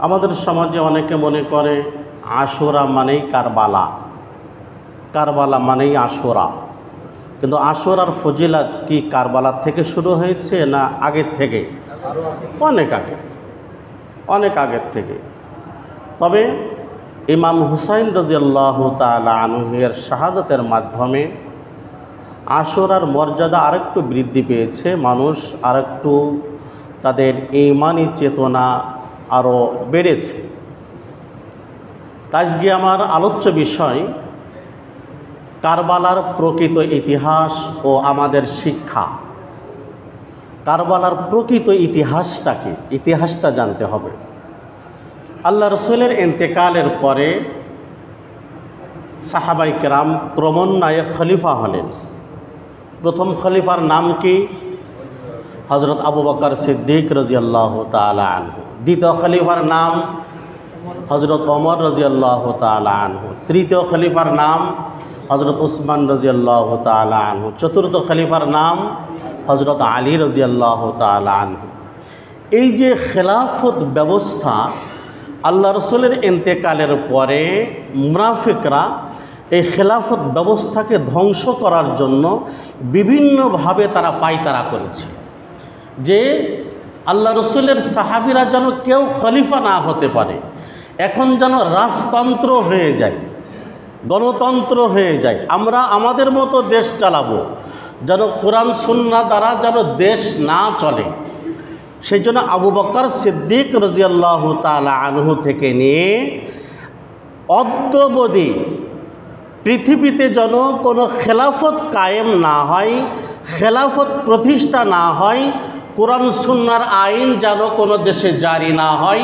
আমাদের সমাজে অনেকে মনে করে আশুরা মানেই কারবালা, কারবালা মানেই আশুরা। কিন্তু আশুরার ফজিলত কি কারবালার থেকে শুরু হয়েছে না আগের থেকে? অনেক আগে, অনেক আগের থেকে। তবে ইমাম হুসাইন রাদিয়াল্লাহু তাআলা আনহু-এর শাহাদাতের মাধ্যমে আশুরার মর্যাদা আরেকটু বৃদ্ধি পেয়েছে। মানুষ আরেকটু তাদের ঈমানি চেতনা আরও বেড়েছে। আজকে আমার আলোচ্য বিষয় কারবালার প্রকৃত ইতিহাস ও আমাদের শিক্ষা। কারবালার প্রকৃত ইতিহাসটা কি? ইতিহাসটা জানতে হবে। আল্লাহ রসুলের ইন্তেকালের পরে সাহাবায়ে কেরাম ক্রমান্বয়ে খলিফা হলেন। প্রথম খলিফার নাম কি? হযরত আবু বকর সিদ্দিক রাদিয়াল্লাহু তাআলা আনহু। দ্বিতীয় খলিফার নাম হযরত ওমর রাদিয়াল্লাহু তাআলা আনহু। তৃতীয় খলিফার নাম হযরত উসমান রাদিয়াল্লাহু তাআলা আনহু। চতুর্থ খলিফার নাম হযরত আলী রাদিয়াল্লাহু তাআলা আনহু। এই যে খেলাফত ব্যবস্থা, আল্লাহ রসুলের ইন্তেকালের পরে মুনাফিকরা এই খেলাফত ব্যবস্থাকে ধ্বংস করার জন্য বিভিন্নভাবে তারা পায়তারা করেছে যে আল্লাহ রসুলের সাহাবীরা যেন কেউ খলিফা না হতে পারে, এখন যেন রাজতন্ত্র হয়ে যায়, গণতন্ত্র হয়ে যায়, আমরা আমাদের মতো দেশ চালাবো, যেন কোরআন সুন্নাহ দ্বারা যেন দেশ না চলে। সেই জন্য আবু বকর সিদ্দিক রাদিয়াল্লাহু তাআলা আনহু থেকে নিয়ে অদ্যাবধি পৃথিবীতে যেন কোনো খেলাফত কায়েম না হয়, খেলাফত প্রতিষ্ঠা না হয়, কোরআন সুন্নাহর আইন যেন কোনো দেশে জারি না হয়,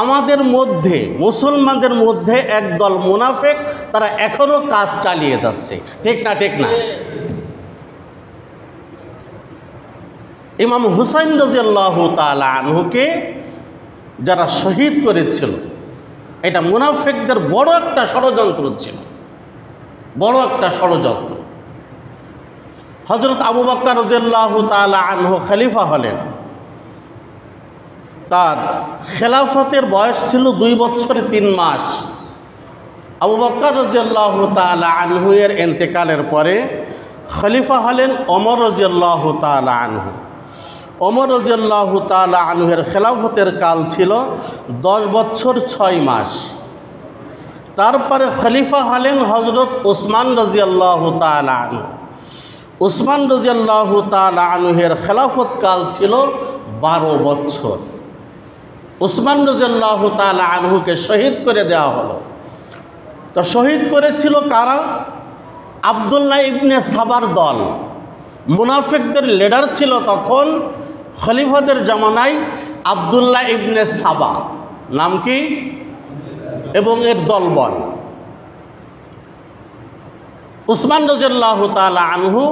আমাদের মধ্যে মুসলমানদের মধ্যে একদল মুনাফিক তারা এখনও কাজ চালিয়ে যাচ্ছে। ঠিক না? ঠিক না? ইমাম হুসাইন রাদিয়াল্লাহু তাআলা আনহুকে যারা শহীদ করেছিল, এটা মুনাফিকদের বড় একটা ষড়যন্ত্র ছিল, বড় একটা ষড়যন্ত্র। হযরত আবু বকর রাদিয়াল্লাহু তাআলা আনহু খলিফা হলেন। তার খেলাফতের বয়স ছিল 2 বছর 3 মাস। আবু বকর রাদিয়াল্লাহু তাআলা আনহু এর ইন্তেকালের পরে খলিফা হলেন ওমর রাদিয়াল্লাহু তাআলা আনহু। ওমর রাদিয়াল্লাহু তাআলা আনহুর খেলাফতের কাল ছিল 10 বছর 6 মাস। তারপরে খলিফা হলেন হযরত উসমান রাদিয়াল্লাহু তাআলা আনহু। উসমান রাদিয়াল্লাহু তাআলা আনহুর খেলাফত কাল ছিল 12 বছর। উসমান রাদিয়াল্লাহু তাআলা আনহুকে শহীদ করে দেওয়া হলো। তো শহীদ করেছিল কারা? আব্দুল্লাহ ইবনে সাবার দল। মুনাফিকদের লিডার ছিল তখন খলিফাদের জামানায় আব্দুল্লাহ ইবনে সাবা, নাম কি? এবং এর দলবল। উসমান রাদিয়াল্লাহু তাআলা আনহু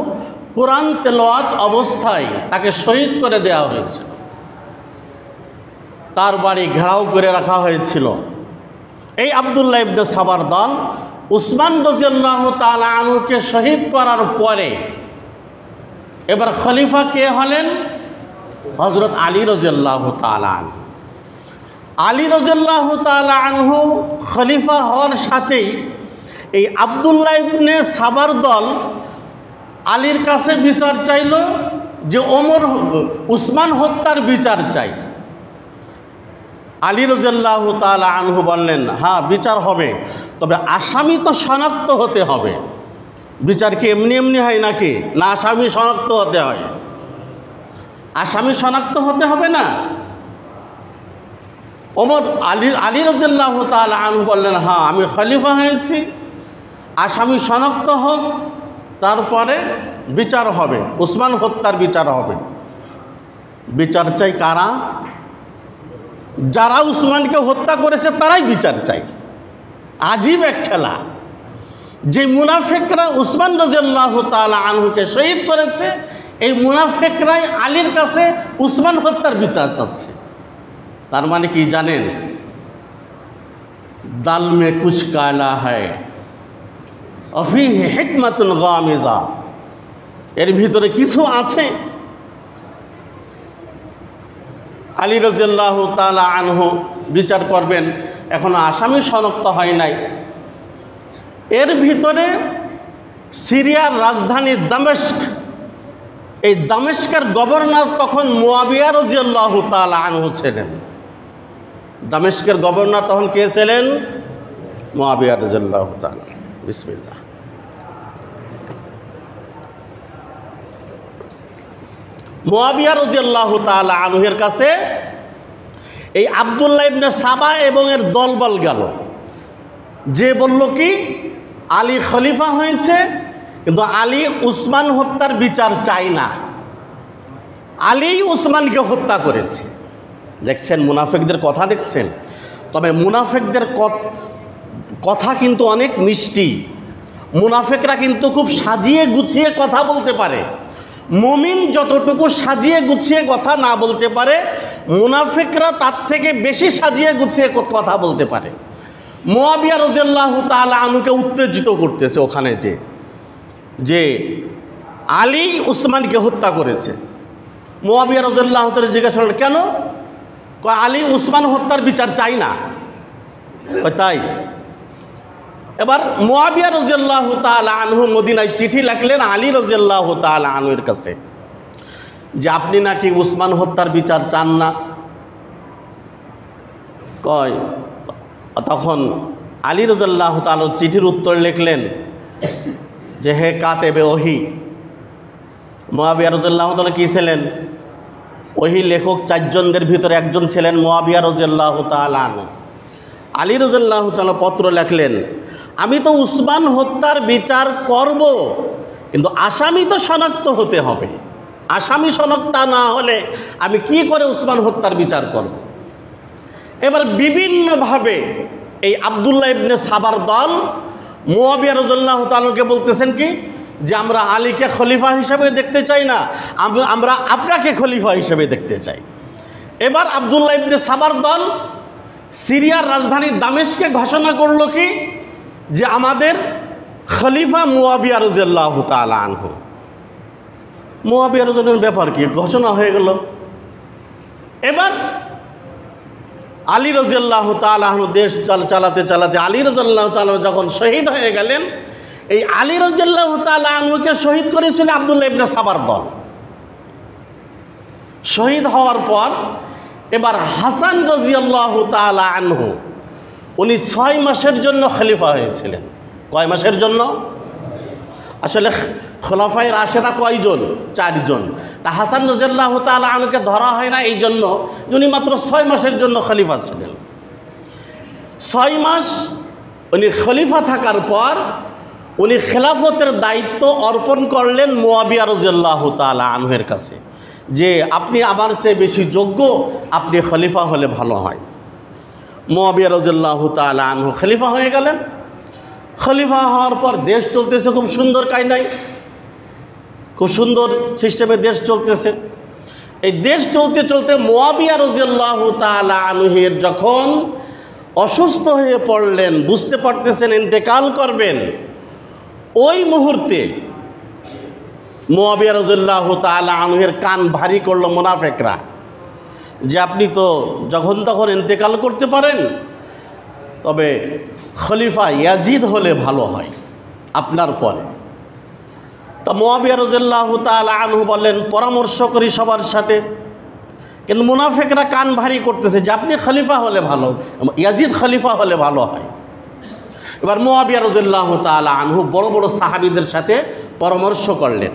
কোরআন তেলাওয়াত অবস্থায় তাকে শহীদ করে দেওয়া হয়েছিল। তার বাড়ি ঘেরাও করে রাখা হয়েছিল। এই আব্দুল্লাহ ইবনে সাবার দল উসমান রাদিয়াল্লাহু তাআলা আনহুকে শহীদ করার পরে এবার খলিফা কে হলেন? হযরত আলী রাদিয়াল্লাহু তাআলা আনহু। আলী রাদিয়াল্লাহু তাআলা আনহু খলিফা হওয়ার সাথেই এই আব্দুল্লাহ ইবনে সাবার দল আলীর কাছে বিচার চাইল যে উসমান হত্যার বিচার চাই। আলী রাদিয়াল্লাহু তাআলা আনহু বললেন, হ্যাঁ বিচার হবে, তবে আসামি তো শনাক্ত হতে হবে। বিচার কি এমনি এমনি হয় নাকি? না, আসামি শনাক্ত হতে হয়। আসামি শনাক্ত হতে হবে না? আলী রাদিয়াল্লাহু তাআলা আনহু বললেন, হ্যাঁ আমি খলিফা হয়েছি, আসামি শনাক্ত হোক, তারপরে বিচার হবে, উসমান হত্যার বিচার হবে। বিচার চাই কারা? যারা উসমানকে হত্যা করেছে তারাই বিচার চাই। আজীব এক খেলা। যে মুনাফিকরা উসমান রাদিয়াল্লাহু তাআলা আনহুকে শহীদ করেছে, এই মুনাফিকরাই আলীর কাছে উসমান হত্যার বিচার চাচ্ছে। তার মানে কি জানেন? দাল মে কুছ কালা হ্যায় অফিহি হিকমাতুন গামিজা, এর ভিতরে কিছু আছে। আলী রাদিয়াল্লাহু তাআলা আনহু বিচার করবেন, এখনো আসামি শনাক্ত হয় নাই। এর ভিতরে সিরিয়ার রাজধানী দামেস্ক, এই দামেস্কের গভর্নর তখন মুয়াবিয়া রাদিয়াল্লাহু তাআলা আনহু ছিলেন। দামেস্কের গভর্নর তখন কে ছিলেন? মুয়াবিয়া রাদিয়াল্লাহু তাআলা। বিসমিল্লাহ। মুয়াবিয়া রাদিয়াল্লাহু তাআলা আনহুর কাছে এই আব্দুল্লাহ ইবনে সাবা এবং এর দলবল গেল, যে বলল কি আলী খলিফা হয়েছে, কিন্তু আলী উসমান হত্যার বিচার চাই না, আলী উসমানকে হত্যা করেছে। দেখছেন মুনাফিকদের কথা, দেখছেন? তবে মুনাফিকদের কথা কিন্তু অনেক মিষ্টি। মুনাফিকরা কিন্তু খুব সাজিয়ে গুছিয়ে কথা বলতে পারে। মুমিন যতটুকু সাজিয়ে গুছিয়ে কথা না বলতে পারে, মুনাফিকরা তার থেকে বেশি সাজিয়ে গুছিয়ে কথা বলতে পারে। মুয়াবিয়া রাদিয়াল্লাহু তাআলা আনহুকে উত্তেজিত করতেছে ওখানে, যে আলী উসমানকে হত্যা করেছে। মুয়াবিয়া রাদিয়াল্লাহু তাআলা জিজ্ঞাসা করলেন, কেন? আলী উসমান হত্যার বিচার চাই না। তাই এবার মুয়াবিয়া রাদিয়াল্লাহু তাআলা আনহু মদিনায় চিঠি লিখলেন আলী রাদিয়াল্লাহু তাআলা আনহুর কাছে, যে আপনি নাকি উসমান হত্যার বিচার চান না। তখন আলী রাদিয়াল্লাহু তাআলা চিঠির উত্তর লিখলেন যে, হে কাতেবে ওহি। মুয়াবিয়া রাদিয়াল্লাহু তাআলা কি ছিলেন? ওহি লেখক চারজনদের ভিতরে একজন ছিলেন মুয়াবিয়া রাদিয়াল্লাহু তাআলা আনহু। আলী রাদিয়াল্লাহু তাআলা পত্র লিখলেন, আমি তো উসমান হত্যার বিচার করব, কিন্তু আসামি তো শনাক্ত হতে হবে। আসামি শনাক্ত না হলে আমি কি করে উসমান হত্যার বিচার করব? এবার বিভিন্নভাবে এই আব্দুল্লাহ ইবনে সাবার দল মুয়াবিয়া রাদিয়াল্লাহু তাআলাকে বলতেছেন কি, যে আমরা আলীকে খলিফা হিসেবে দেখতে চাই না, আমরা আপনাকে খলিফা হিসেবে দেখতে চাই। এবার আব্দুল্লাহ ইবনে সাবার দল সিরিয়ার রাজধানী দামেস্কে ঘোষণা করলো কি, যে আমাদের খলিফা মুয়াবিয়া রাদিয়াল্লাহু তাআলা আনহু। মুয়াবিয়া রাদিয়াল্লাহু ব্যাপার কি, ঘোষণা হয়ে গেল। এবার আলী রাদিয়াল্লাহু তাআলা আনহু দেশ চালাতে চালাতে আলী রাদিয়াল্লাহু তাআলা যখন শহীদ হয়ে গেলেন, এই আলী রাদিয়াল্লাহু তাআলা আনহুকে শহীদ করেছিল আব্দুল্লাহ ইবনে সাবার দল। শহীদ হওয়ার পর এবার হাসান রাদিয়াল্লাহু তাআলা আনহু উনি 6 মাসের জন্য খলিফা হয়েছিলেন। কয় মাসের জন্য? আসলে খোলাফায়ে রাশেদা কয়জন? 4 জন। তা হাসান রাদিয়াল্লাহু তাআলা আনহুকে ধরা হয় না এই জন্য, উনি মাত্র 6 মাসের জন্য খলিফা ছিলেন। 6 মাস উনি খলিফা থাকার পর উনি খেলাফতের দায়িত্ব অর্পণ করলেন মুয়াবিয়া রাদিয়াল্লাহু তাআলা আনহুর কাছে, যে আপনি আমার চেয়ে বেশি যোগ্য, আপনি খলিফা হলে ভালো হয়। মুয়াবিয়া রাদিয়াল্লাহু তাআলা আনহু খলিফা হয়ে গেলেন। খলিফা হওয়ার পর দেশ চলতেছে খুব সুন্দর কায়দায়, খুব সুন্দর সিস্টেমে দেশ চলতেছে। এই দেশ চলতে চলতে মুয়াবিয়া রাদিয়াল্লাহু তাআলা আনহুর যখন অসুস্থ হয়ে পড়লেন, বুঝতে পারতেছেন ইন্তেকাল করবেন, ওই মুহূর্তে মুয়াবিয়া রাদিয়াল্লাহু তাআলা আনহুর কান ভারী করলো মুনাফিকরা, যে আপনি তো যখন তখন ইন্তেকাল করতে পারেন, তবে খলিফা ইয়াজিদ হলে ভালো হয় আপনার পরে। তা মুয়াবিয়া রাদিয়াল্লাহু তাআলা আনহু বললেন, পরামর্শ করি সবার সাথে, কিন্তু মুনাফিকরা কান ভারী করতেছে যে আপনি খলিফা হলে ভালো, ইয়াজিদ খলিফা হলে ভালো হয়। এবার মুয়াবিয়া রাদিয়াল্লাহু তাআলা আনহু বড় বড় সাহাবীদের সাথে পরামর্শ করলেন।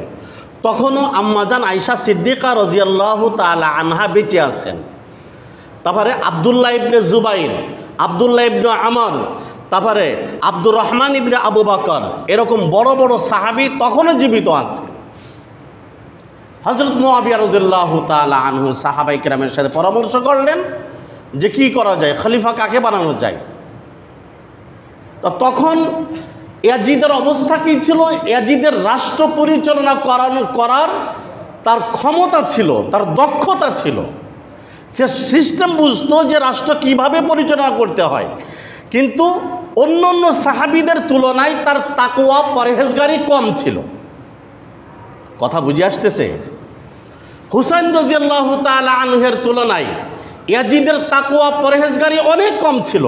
তখনও আম্মাজান আয়েশা সিদ্দিকা রাদিয়াল্লাহু তাআলা আনহা বেঁচে আছেন। তারপরে আব্দুল্লাহ ইবনে জুবাইর, আব্দুল্লাহ ইবনে আমর, তারপরে আব্দুর রহমান ইবনে আবু বকর, এরকম বড় বড় সাহাবী তখনও জীবিত আছে। হযরত মুয়াবিয়া রাদিয়াল্লাহু তাআলা আনহু সাহাবায়ে কেরামের সাথে পরামর্শ করলেন যে কি করা যায়, খলিফা কাকে বানানো যায়। তো তখন ইয়াজিদের অবস্থা কী ছিল? ইয়াজিদের রাষ্ট্র পরিচালনা করার তার ক্ষমতা ছিল, তার দক্ষতা ছিল, সে সিস্টেম বুঝতো যে রাষ্ট্র কিভাবে পরিচালনা করতে হয়। কিন্তু অন্য অন্য সাহাবীদের তুলনায় তার তাকওয়া পরহেজগারি কম ছিল। কথা বুঝে আসতেছে? হুসাইন রাদিয়াল্লাহু তাআলা আনহুর তুলনায় ইয়াজিদের তাকওয়া পরহেজগারি অনেক কম ছিল।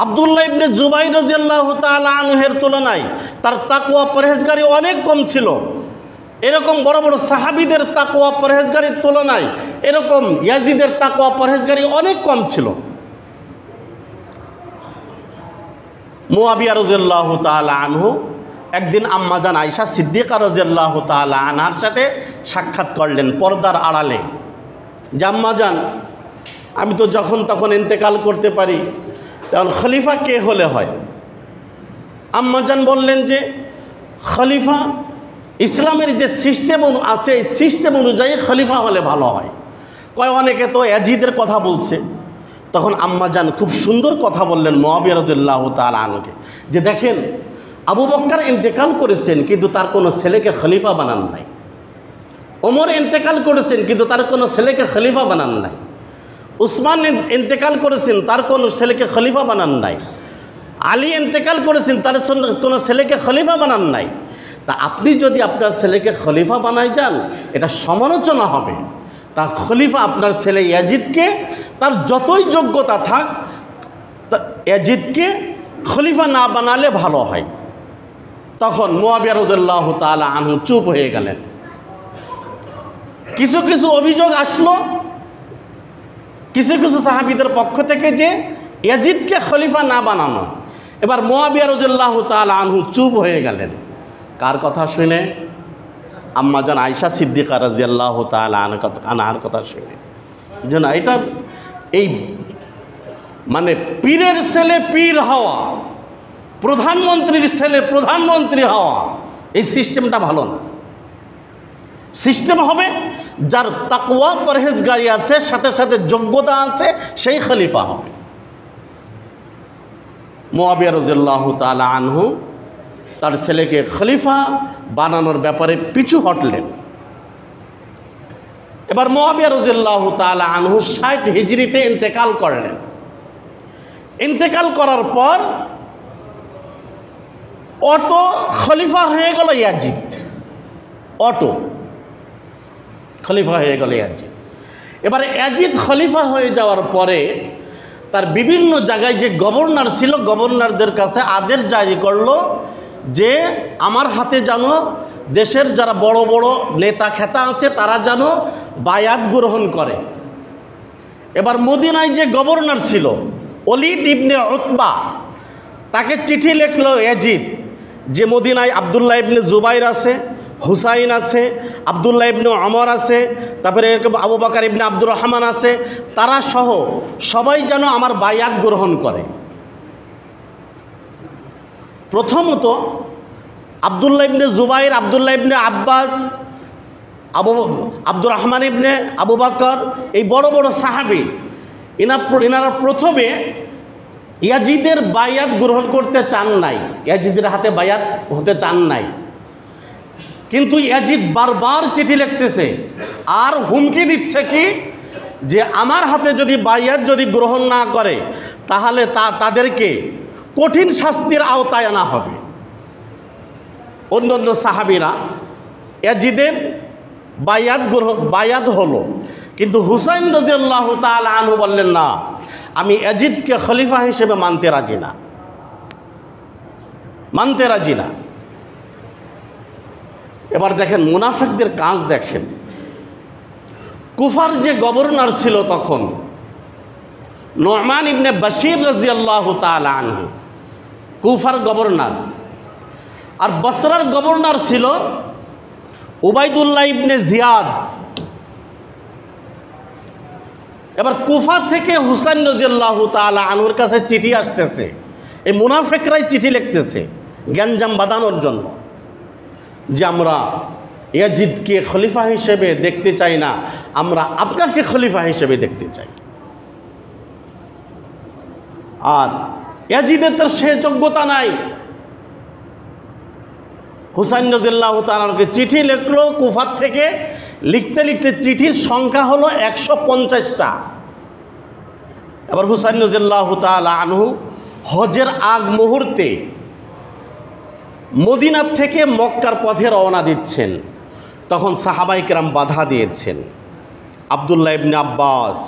আব্দুল্লাহ ইবনে জুবাইর রাদিয়াল্লাহু তাআলা আনহুর তুলনায় তার তাকওয়া পরহেজগারি অনেক কম ছিল। এরকম বড় বড় সাহাবীদের তাকওয়া পরহেজগারির তুলনায় এরকম ইয়াজিদের তাকওয়া পরহেজগারি অনেক কম ছিল। মুআবিয়া রাদিয়াল্লাহু তাআলা আনহু একদিন আম্মাজান আয়েশা সিদ্দিকা রাদিয়াল্লাহু তাআলা আনহার সাথে সাক্ষাৎ করলেন পর্দার আড়ালে, যে আম্মাজান, আমি তো যখন তখন ইন্তেকাল করতে পারি, তখন খলিফা কে হলে হয়? আম্মাজান বললেন যে খলিফা ইসলামের যে সিস্টেম আছে এই সিস্টেম অনুযায়ী খলিফা হলে ভালো হয়। অনেকে তো ইয়াজিদের কথা বলছে। তখন আম্মাজান খুব সুন্দর কথা বললেন মুআবিয়া রাদিয়াল্লাহু তাআলা আনহুকে, যে দেখেন, আবু বকর ইন্তেকাল করেছেন কিন্তু তার কোনো ছেলেকে খলিফা বানান নাই। ওমর ইন্তেকাল করেছেন কিন্তু তার কোনো ছেলেকে খলিফা বানান নাই। উসমান ইন্তেকাল করেছেন, তার কোনো ছেলেকে খলিফা বানান নাই। আলী ইন্তেকাল করেছেন, তার কোনো ছেলেকে খলিফা বানান নাই। তা আপনি যদি আপনার ছেলেকে খলিফা বানাই যান, এটা সমালোচনা হবে। তা খলিফা আপনার ছেলে ইয়াজিদকে, তার যতই যোগ্যতা থাক, ইয়াজিদকে খলিফা না বানালে ভালো হয়। তখন মুআবিয়া রাদিয়াল্লাহু তাআলা আনহু চুপ হয়ে গেলেন। কিছু কিছু অভিযোগ আসলো কিছু কিছু সাহাবীদের পক্ষ থেকে যে ইয়াজিদকে খলিফা না বানানো। এবার মুআবিয়া রাদিয়াল্লাহু তাআলা আনহু চুপ হয়ে গেলেন। কার কথা শুনে? আম্মাজান আয়েশা সিদ্দিকা রাদিয়াল্লাহু তাআলা আনহার কথা শুনে। যেন এটা এই মানে পীরের ছেলে পীর হওয়া, প্রধানমন্ত্রীর ছেলে প্রধানমন্ত্রী হওয়া, এই সিস্টেমটা ভালো না। সিস্টেম হবে যার তাকওয়া পরহেজগারি আছে, সাথে সাথে যোগ্যতা আছে, সেই খলিফা হবে। মুআবিয়া রাদিয়াল্লাহু তাআলা আনহু তার ছেলেকে খলিফা বানানোর ব্যাপারে পিছু হটলেন। এবার মুআবিয়া রাদিয়াল্লাহু তাআলা আনহু 60 হিজরিতে ইন্তেকাল করলেন। ইন্তেকাল করার পর অটো খলিফা হয়ে গেল ইয়াজিদ। অটো খলিফা হয়ে গেল ইয়াজিদ। এবার ইয়াজিদ খলিফা হয়ে যাওয়ার পরে তার বিভিন্ন জায়গায় যে গভর্নর ছিল, গভর্নরদের কাছে আদেশ জারি করলো যে আমার হাতে যেন দেশের যারা বড় বড় নেতা খেতা আছে তারা যেন বায়াত গ্রহণ করে। এবার মদিনায় যে গভর্নর ছিল ওলীদ ইবনে উতবা, তাকে চিঠি লিখলো ইয়াজিদ যে মদিনায় আব্দুল্লাহ ইবনে জুবাইর আছে, হুসাইন আছে, আব্দুল্লাহ ইবনে ওমর আছে, তারপরে এরকম আবু বকর ইবনে আব্দুর রহমান আছে, তারা সহ সবাই যেন আমার বায়াত গ্রহণ করে। প্রথমত আব্দুল্লাহ ইবনে জুবাইর, আব্দুল্লাহ ইবনে আব্বাস, আব্দুর রহমান ইবনে আবু বকর, এই বড় বড় সাহাবী, এনারা প্রথমে ইয়াজিদের বায়াত গ্রহণ করতে চান নাই, ইয়াজিদের হাতে বায়াত হতে চান নাই। কিন্তু ইয়াজিদ বারবার চিঠি লিখতেছে আর হুমকি দিচ্ছে কি, যে আমার হাতে যদি বায়াত যদি গ্রহণ না করে তাহলে তাদেরকে কঠিন শাস্তির আওতায় আনা হবে। অন্যান্য সাহাবীরা ইয়াজিদের বায়াত হলো, কিন্তু হুসাইন রাদিয়াল্লাহু তাআলা আনহু বললেন না, আমি ইয়াজিদকে খলিফা হিসেবে মানতে রাজি না, মানতে রাজি না। এবার দেখেন মুনাফিকদের কাজ দেখেন। কুফার যে গভর্নর ছিল তখন নু'মান ইবনে বাশির রাদিয়াল্লাহু তাআলা আনহু, কুফার গভর্নর। আর বসরার গভর্নর ছিল উবাইদুল্লাহ ইবনে জিয়াদ। এবার কুফা থেকে হুসাইন রাদিয়াল্লাহু তাআলা আনহুর কাছে চিঠি আসতেছে, এই মুনাফিকরাই চিঠি লিখতেছে গ্যাঞ্জাম বাঁধানোর জন্য, যে আমরা ইয়াজিদকে খলিফা হিসেবে দেখতে চাই না, আমরা আপনাকে খলিফা হিসেবে দেখতে চাই। আর ইয়াজিদের তো সে যোগ্যতা নাই। হুসাইন রাদিয়াল্লাহু তাআলাকে চিঠি লিখলো কুফা থেকে, লিখতে লিখতে চিঠির সংখ্যা হলো 150টা। এবার হুসাইন রাদিয়াল্লাহু তাআলা আনহু হজের আগ মুহূর্তে মদিনার থেকে মক্কার পথে রওনা দিচ্ছেন, তখন সাহাবায়ে কেরাম বাধা দিয়েছেন। আব্দুল্লাহ ইবনে আব্বাস,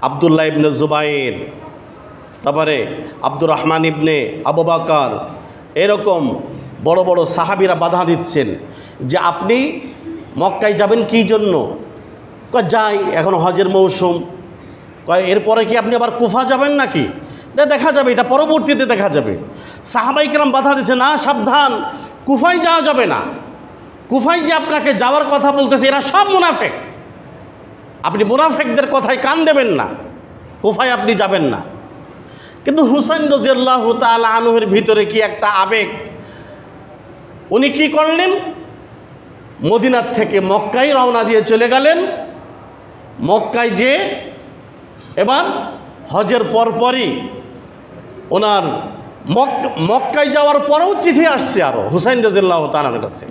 আবদুল্লাহ ইবনে জুবাইর, তারপরে আব্দুর রহমান ইবনে আবু বকর, এরকম বড় বড় সাহাবীরা বাধা দিচ্ছেন যে আপনি মক্কায় যাবেন কী জন্য? কয় যাই, এখন হজের মৌসুম। কয় এরপরে কি আপনি আবার কুফা যাবেন নাকি? দেখা যাবে, এটা পরবর্তীতে দেখা যাবে। সাহাবাই কেরাম বাধা দিচ্ছে, না সাবধান, কুফায় যাওয়া যাবে না। কুফায় যে আপনাকে যাওয়ার কথা বলতেছে এরা সব মুনাফেক, আপনি মুনাফেকদের কথায় কান দেবেন না, কুফায় আপনি যাবেন না। কিন্তু হুসাইন রাদিয়াল্লাহু তাআলা আনহুর ভিতরে কি একটা আবেগ, উনি কি করলেন? মদিনার থেকে মক্কায় রওনা দিয়ে চলে গেলেন। মক্কায় যে এবার হজের পরপরই ওনার মক্কায় যাওয়ার পরেও চিঠি আসছে আরও হুসাইন রাদিয়াল্লাহু তাআলার কাছে।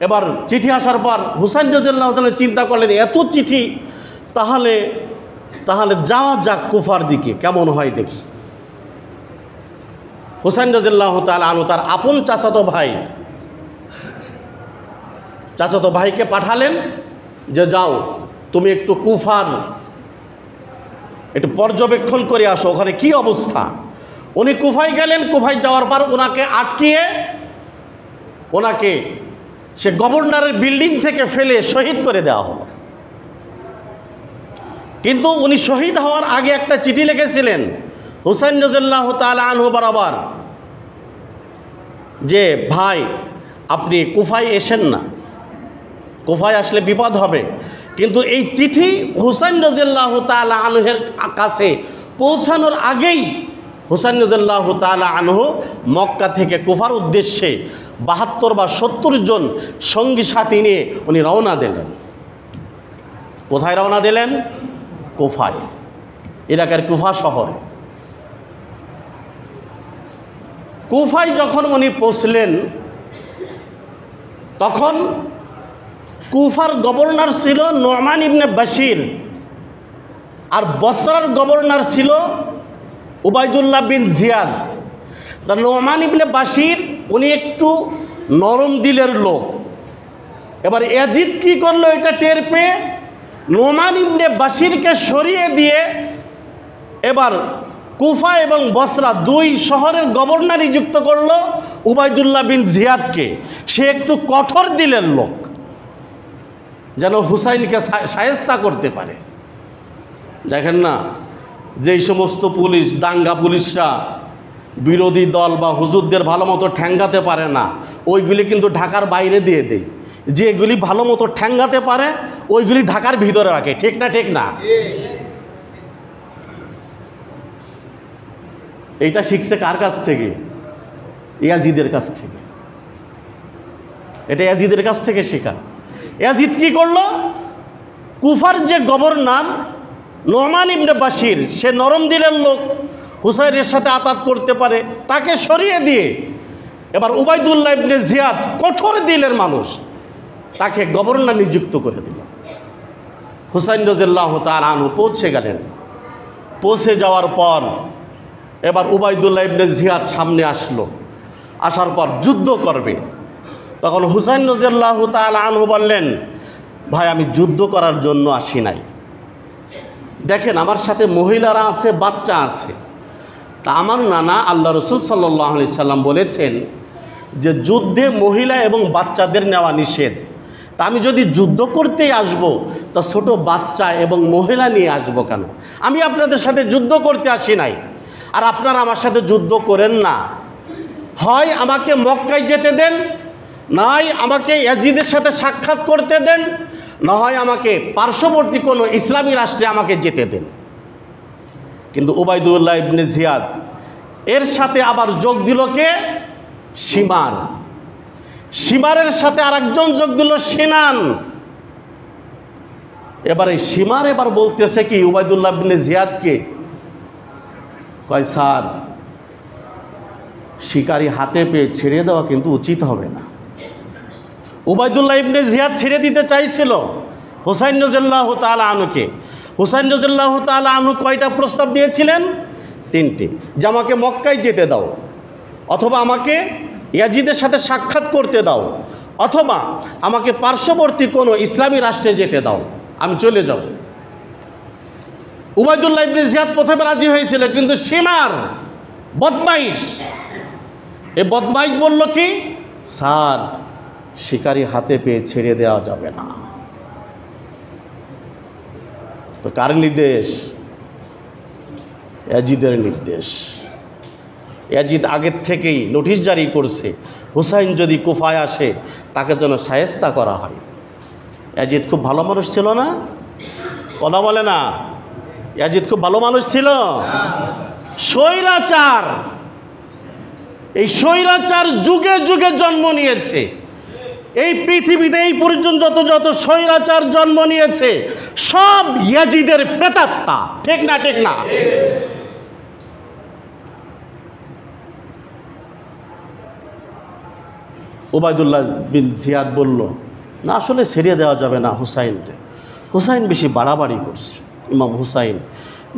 এবার চিঠি আসার পর হুসাইন রাদিয়াল্লাহু তাআলা চিন্তা করলেন, এত চিঠি, তাহলে যাওয়া যাক কুফার দিকে, কেমন হয় দেখি। হুসাইন রাদিয়াল্লাহু তাআলা আনহু তার আপন চাচাতো ভাইকে পাঠালেন যে যাও তুমি একটু কুফার একটু পর্যবেক্ষণ করে আসো, ওখানে কি অবস্থা। উনি কুফায় গেলেন। কুফায় যাওয়ার পর ওনাকে আটকিয়ে ওনাকে সে গভর্নরের বিল্ডিং থেকে ফেলে শহীদ করে দেওয়া হলো। কিন্তু উনি শহীদ হওয়ার আগে একটা চিঠি লিখেছিলেন হুসাইন রাদিয়াল্লাহু তাআলা আনহু বরাবর, যে ভাই আপনি কুফায় এসেন না, কুফায় আসলে বিপদ হবে। কিন্তু এই চিঠি হুসাইন রাদিয়াল্লাহু তাআলা আনহুর কাছে পৌঁছানোর আগেই হুসাইন রাদিয়াল্লাহু তাআলা আনহু মক্কা থেকে কুফার উদ্দেশ্যে ৭২ বা ৭০ জন সঙ্গী সাথী নিয়ে উনি রওনা দিলেন। কোথায় রওনা দিলেন? কুফায়, ইরাকের কুফা শহরে। কুফায় যখন উনি পৌঁছলেন তখন কুফার গভর্নর ছিল নোমান ইবনে বাশির, আর বসরার গভর্নর ছিল উবাইদুল্লাহ বিন জিয়াদ। তা নোমান ইবনে বাশির উনি একটু নরম দিলের লোক। এবার ইয়াজিদ কি করলো এটা টের পেয়ে নোমান ইবনে বাশিরকে সরিয়ে দিয়ে এবার কুফা এবং বসরা দুই শহরের গভর্নর নিযুক্ত করলো উবাইদুল্লাহ বিন জিয়াদকে। সে একটু কঠোর দিলের লোক, যেন হুসাইনকে শায়েস্তা করতে পারে। দেখেন না, যেই সমস্ত পুলিশ, দাঙ্গা পুলিশরা বিরোধী দল বা হুজুরদের ভালো মতো ঠ্যাঙ্গাতে পারে না, ওইগুলি কিন্তু ঢাকার বাইরে দিয়ে দেয়। যেগুলি ভালো মতো ঠ্যাঙ্গাতে পারে ওইগুলি ঢাকার ভিতরে রাখে। ঠিক না? ঠিক না? এইটা শিখছে কার কাছ থেকে? ইয়াজিদের কাছ থেকে। এটা ইয়াজিদের কাছ থেকে শেখা। ইয়াজিদ কি করলো? কুফার যে গভর্নর নোমান ইবনে বাশির, সে নরম দিলের লোক, হুসাইনের সাথে আতাত করতে পারে, তাকে সরিয়ে দিয়ে এবার উবাইদুল্লাহ ইবনে জিয়াদ কঠোর দিলের মানুষ, তাকে গভর্নর নিযুক্ত করে দিল। হুসাইন রাদিয়াল্লাহু তাআলা আনহু পৌঁছে গেলেন। পৌঁছে যাওয়ার পর এবার উবাইদুল্লাহ ইবনে জিয়াদ সামনে আসলো। আসার পর যুদ্ধ করবে। তখন হুসাইন রাদিয়াল্লাহু তাআলা আনহু বললেন, ভাই আমি যুদ্ধ করার জন্য আসি নাই, দেখেন আমার সাথে মহিলারা আছে, বাচ্চা আছে। তা আমার নানা আল্লাহ রাসূল সাল্লাল্লাহু আলাইহি সাল্লাম বলেছেন যে যুদ্ধে মহিলা এবং বাচ্চাদের নেওয়া নিষেধ। তা আমি যদি যুদ্ধ করতেই আসব, তা ছোট বাচ্চা এবং মহিলা নিয়ে আসব কেন? আমি আপনাদের সাথে যুদ্ধ করতে আসি নাই, আর আপনারা আমার সাথে যুদ্ধ করেন না। হয় আমাকে মক্কায় যেতে দেন, নয় আমাকে ইয়াজিদের সাথে সাক্ষাৎ করতে দেন, না হয় আমাকে পার্শ্ববর্তী কোনো ইসলামী রাষ্ট্রে আমাকে যেতে দেন। কিন্তু উবাইদুল্লাহ ইবনে জিয়াদ এর সাথে আবার যোগ দিল কে? সিমার। সিমারের সাথে আরেকজন যোগ দিল সিনান। এবার এই সিমার এবার বলতেছে কি উবাইদুল্লাহ ইবনে জিয়াদকে, কয় স্যার শিকারি হাতে পেয়ে ছেড়ে দেওয়া কিন্তু উচিত হবে না। উবাইদুল্লাহ ইবনে জিয়াদ ছেড়ে দিতে চাইছিল হুসাইন রাদিয়াল্লাহু তাআলা আনহুকে। হুসাইন রাদিয়াল্লাহু তাআলা আনহু কয়টা প্রস্তাব দিয়েছিলেন? 3টে। যে আমাকে মক্কায় যেতে দাও, অথবা আমাকে ইয়াজিদের সাথে সাক্ষাৎ করতে দাও, অথবা আমাকে পার্শ্ববর্তী কোনো ইসলামী রাষ্ট্রে যেতে দাও, আমি চলে যাব। উবাইদুল্লাহ ইবনে জিয়াদ প্রথমে রাজি হয়েছিল, কিন্তু সীমার বদমাইশ, এই বদমাইশ বলল কি, স্যার শিকারি হাতে পেয়ে ছেড়ে দেওয়া যাবে না। তো কার নির্দেশ? ইয়াজিদের নির্দেশ। ইয়াজিদ আগের থেকেই নোটিশ জারি করছে, হুসাইন যদি কুফায় আসে তাকে যেন শায়েস্তা করা হয়। ইয়াজিদ খুব ভালো মানুষ ছিল না? কথা বলে না? ইয়াজিদ খুব ভালো মানুষ ছিল? স্বৈরাচার, এই স্বৈরাচার যুগে যুগে জন্ম নিয়েছে। এই পৃথিবীতে এই পর্যন্ত যত যত স্বৈরাচার জন্ম নিয়েছে সব ইয়াজিদের প্রেতাত্মা। ঠিক না? ঠিক না? উবাইদুল্লাহ বিন জিয়াদ বলল, না আসলে ছেড়ে দেওয়া যাবে না হুসাইনকে, হুসাইন বেশি বাড়াবাড়ি করছে, ইমাম হুসাইন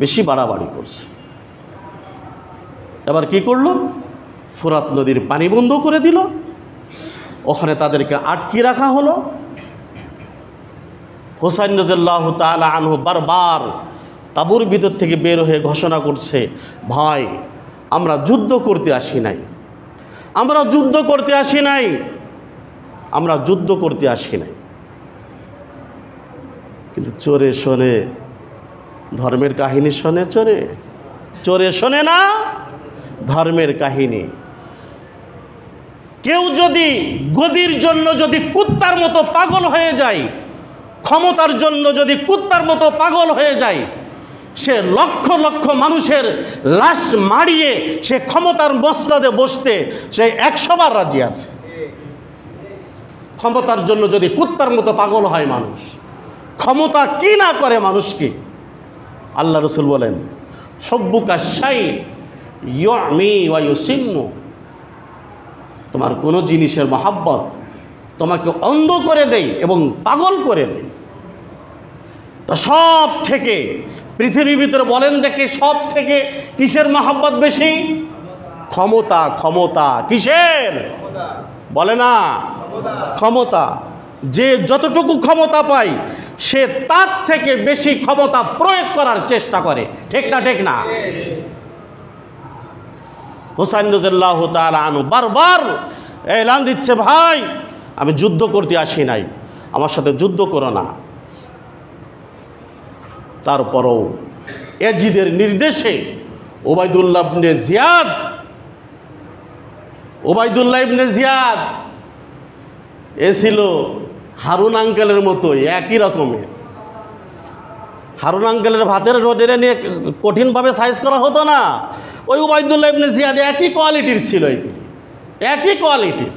বেশি বাড়াবাড়ি করছে। এবার কি করলো? ফোরাত নদীর পানি বন্ধ করে দিল, ওখানে তাদেরকে আটকে রাখা হলো। হুসাইন রাদিয়াল্লাহু তাআলা আনহু বারবার তাঁবুর ভিতর থেকে বের হয়ে ঘোষণা করছে, ভাই আমরা যুদ্ধ করতে আসি নাই, আমরা যুদ্ধ করতে আসি নাই, আমরা যুদ্ধ করতে আসি নাই। কিন্তু চোরে শোনে, ধর্মের কাহিনী শোনে চোরে, চোরে শোনে না ধর্মের কাহিনী। কেউ যদি গদির জন্য যদি কুত্তার মতো পাগল হয়ে যায়, ক্ষমতার জন্য যদি কুত্তার মতো পাগল হয়ে যায়, সে লক্ষ লক্ষ মানুষের লাশ মারিয়ে সে ক্ষমতার মসনদে বসতে সে 100 বার রাজি আছে। ক্ষমতার জন্য যদি কুত্তার মতো পাগল হয় মানুষ, ক্ষমতা কি না করে মানুষকে। আল্লাহ রাসূল বলেন, হুব্বুকা শাই ইউমি ওয়া ইউসিম্মু, তোমার কোনো জিনিসের মহাব্বত তোমাকে অন্ধ করে দেয় এবং পাগল করে দেয়। তো সব থেকে পৃথিবীর ভিতরে বলেন দেখে, সব থেকে কিসের মহাব্বত বেশি? ক্ষমতা। ক্ষমতা কিসের? বলে না? ক্ষমতা। যে যতটুকু ক্ষমতা পায় সে তার থেকে বেশি ক্ষমতা প্রয়োগ করার চেষ্টা করে। ঠিক না? ঠিক না? হুসাইন রাদিয়াল্লাহু তাআলা আনহু বারবার এলান দিচ্ছে, ভাই আমি যুদ্ধ করতে আসি নাই, আমার সাথে যুদ্ধ করো না। তারপরও ইয়াজিদের নির্দেশে উবাইদুল্লাহ ইবনে জিয়াদ এ ছিল হারুন আঙ্কেলের মতোই, একই রকমের। হারুন আঙ্কেলের ভাতের রোডের নিয়ে কঠিনভাবে সাইজ করা হতো না, ওই উবাইদুল্লাহ ইবনে জিয়াদ একই কোয়ালিটির ছিল, এইগুলি একই কোয়ালিটির।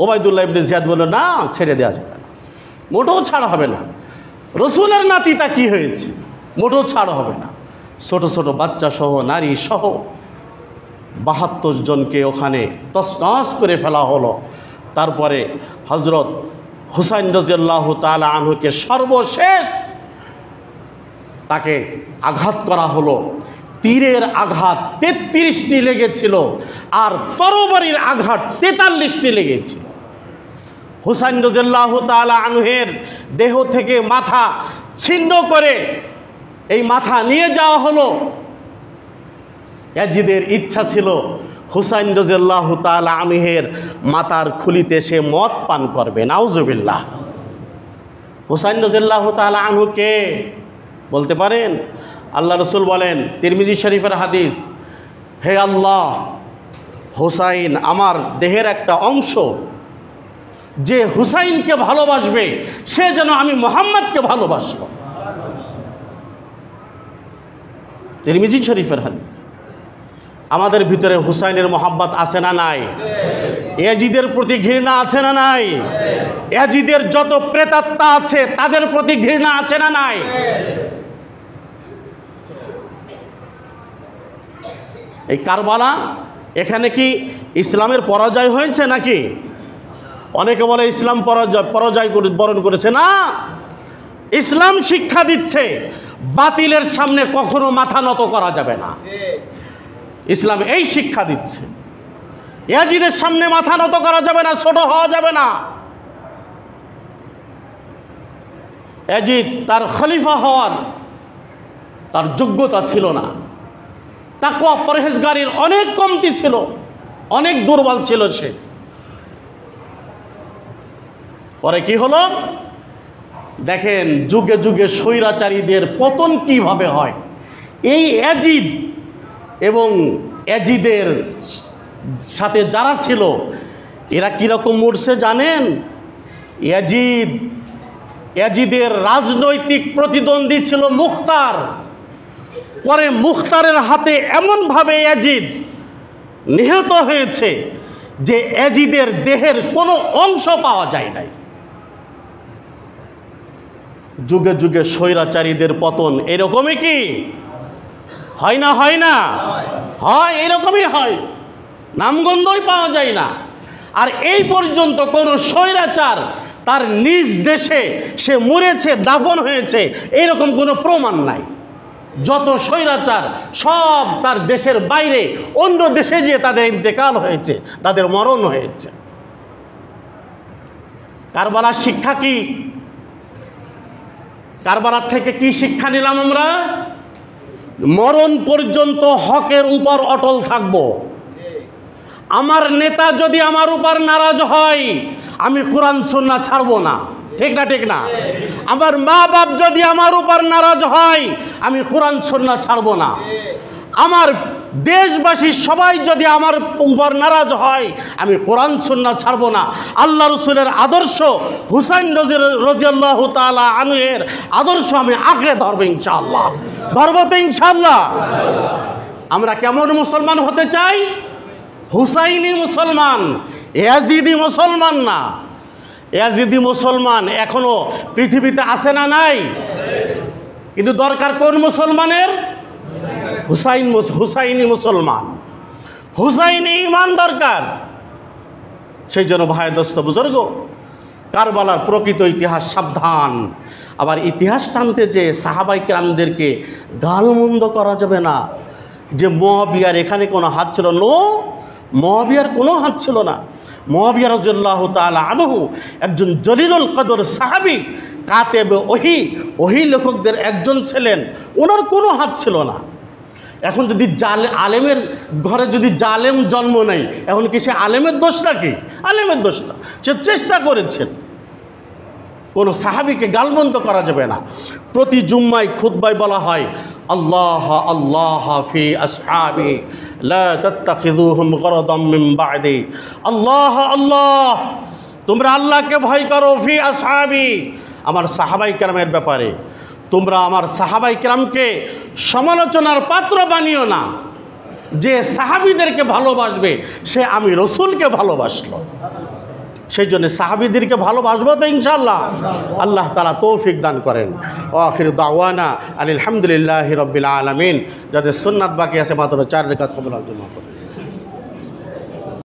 উবাইদুল্লাহ ইবনে জিয়াদ বলল, না ছেড়ে দেওয়া যাবে না, মোটেও ছাড় হবে না। রসুলের নাতিটা কি হয়েছে, মোটেও ছাড় হবে না। ছোট ছোট বাচ্চা সহ, নারী সহ 72 জনকে ওখানে তছনছ করে ফেলা হলো। তারপরে হযরত হুসাইন রাদিয়াল্লাহু তাআলা আনহুকে সর্বশেষ তাকে আঘাত করা হলো। তীরের আঘাত 33টি লেগেছিল, আর তরবারির আঘাত 43টি লেগেছিল। হুসাইন রাদিয়াল্লাহু তাআলা আনহুর দেহ থেকে মাথা ছিন্ন করে এই মাথা নিয়ে যাওয়া হলো। ইয়াজিদের ইচ্ছা ছিল হুসাইন রাদিয়াল্লাহু তাআলা আনহুর মাথার খুলিতে সে মদ পান করবে। নাউজুবিল্লাহ। হুসাইন রাদিয়াল্লাহু তাআলা আনহু কে বলতে পারেন? আল্লাহ রসুল বলেন, তিরমিজি শরীফের হাদিস, হে আল্লাহ, হুসাইন আমার দেহের একটা অংশ, যে হুসাইনকে ভালোবাসবে সে যেন আমি মুহাম্মদকে ভালোবাসব। তিরমিজি শরীফের হাদিস। আমাদের ভিতরে হুসাইনের মহাব্বত আছে না নাই? ইয়াজিদের প্রতি ঘৃণা আছে না নাই? ইয়াজিদের যত প্রেতাত্মা আছে তাদের প্রতি ঘৃণা আছে না নাই? এই কারবালা, এখানে কি ইসলামের পরাজয় হয়েছে নাকি? অনেকে বলে ইসলাম পরাজয় বরণ করেছে। না, ইসলাম শিক্ষা দিচ্ছে বাতিলের সামনে কখনো মাথা নত করা যাবে না। ইসলাম এই শিক্ষা দিচ্ছে, ইয়াজিদের সামনে মাথা নত করা যাবে না, ছোট হওয়া যাবে না। ইয়াজিদ তার খলিফা হওয়ার তার যোগ্যতা ছিল না, তাকওয়া পরহেজগারির অনেক কমতি ছিল, অনেক দুর্বল ছিল সে। পরে কি হলো দেখেন, যুগে যুগে স্বৈরাচারীদের পতন কিভাবে হয়। এই ইয়াজিদ এবং ইয়াজিদের সাথে যারা ছিল এরা কিরকম মরছে জানেন? ইয়াজিদের রাজনৈতিক প্রতিদ্বন্দ্বী ছিল মুখতার। পরে মুখতারের হাতে এমনভাবে ইয়াজিদ নিহত হয়েছে যে ইয়াজিদের দেহের কোনো অংশ পাওয়া যায় নাই। যুগে যুগে স্বৈরাচারীদের পতন এরকমই কি হয় না? হয় না? হয়, এরকমই হয়, নামগন্ধই পাওয়া যায় না। আর এই পর্যন্ত কোনো স্বৈরাচার তার নিজ দেশে সে মরেছে, দাফন হয়েছে, এইরকম কোনো প্রমাণ নাই। যত স্বৈরাচার সব তার দেশের বাইরে অন্য দেশে গিয়ে তাদের ইন্তেকাল হয়েছে, তাদের মরণ হয়েছে। কারবালার শিক্ষা কি? কারবালার থেকে কি শিক্ষা নিলাম আমরা? মরণ পর্যন্ত হকের উপর অটল থাকব। আমার নেতা যদি আমার উপর নারাজ হয় আমি কোরআন সুন্নাহ ছাড়ব না, ঠিক না? ঠিক না? আমার মা বাপ যদি আমার উপর নারাজ হয় আমি কোরআন সুন্নাহ ছাড়ব না। আমার দেশবাসী সবাই যদি আমার উপর নারাজ হয় আমি কোরআন সুন্নাহ ছাড়ব না। আল্লাহ রসুলের আদর্শ, হুসাইন রাদিয়াল্লাহু তাআলা আনহুর আদর্শ আমি আঁকড়ে ধরব ইনশাআল্লাহ। ধরব তো ইনশাআল্লাহ। আমরা কেমন মুসলমান হতে চাই? হুসাইনি মুসলমান, ইয়াজিদি মুসলমান না। ইয়াজিদি মুসলমান এখনো পৃথিবীতে আছে না? নাই। কিন্তু দরকার কোন মুসলমানের? হুসাইনি মুসলমান, হুসাইনি ঈমান দরকার। সেই জন্য ভাই দোস্ত বুজুর্গ, কারবালার প্রকৃত ইতিহাস সাবধান। আবার ইতিহাস টানতে যে সাহাবায়ে কেরামদেরকে গালমন্দ করা যাবে না যে মুআবিয়ার এখানে কোনো হাত ছিল। মুআবিয়ার কোনো হাত ছিল না। মুআবিয়া রাদিয়াল্লাহু তাআলা আনহু একজন জলিলুল কদর সাহাবী, কাতেবে ওহী লেখকদের একজন ছিলেন, ওনার কোনো হাত ছিল না। এখন যদি আলেমের ঘরে যদি জালেম জন্ম নেয়, এখন কি সে আলেমের দোষ নাকি? আলেমের দোষ না, সে চেষ্টা করেছেন। কোনো সাহাবীকে গালমন্দ করা যাবে না। প্রতি জুম্মায় খুতবায় বলা হয় আল্লাহ আল্লাহ ফি আসহাবি লা তাত্তাখিযুহুম গরাদাম মিন বা'দি। আল্লাহ আল্লাহ, তোমরা আল্লাহকে ভয় করো, ফি আসহাবি, আমার সাহাবায়ে কেরামের ব্যাপারে। তোমরা আমার সাহাবায়ে কেরামকে সমালোচনার পাত্র বানিও না। যে সাহাবীদেরকে ভালোবাসবে সে আমি রসুলকে ভালোবাসলো। সেই জন্য সাহাবীদেরকে ভালোবাসবো তো ইনশাআল্লাহ। আল্লাহ তাআলা তৌফিক দান করেন। আখিরু দাওয়ানা আলহামদুলিল্লাহি রাব্বিল আলামিন। যাদের সুন্নাত বাকি আছে মাত্র 4 রাকাত কবুল আজমা করেন।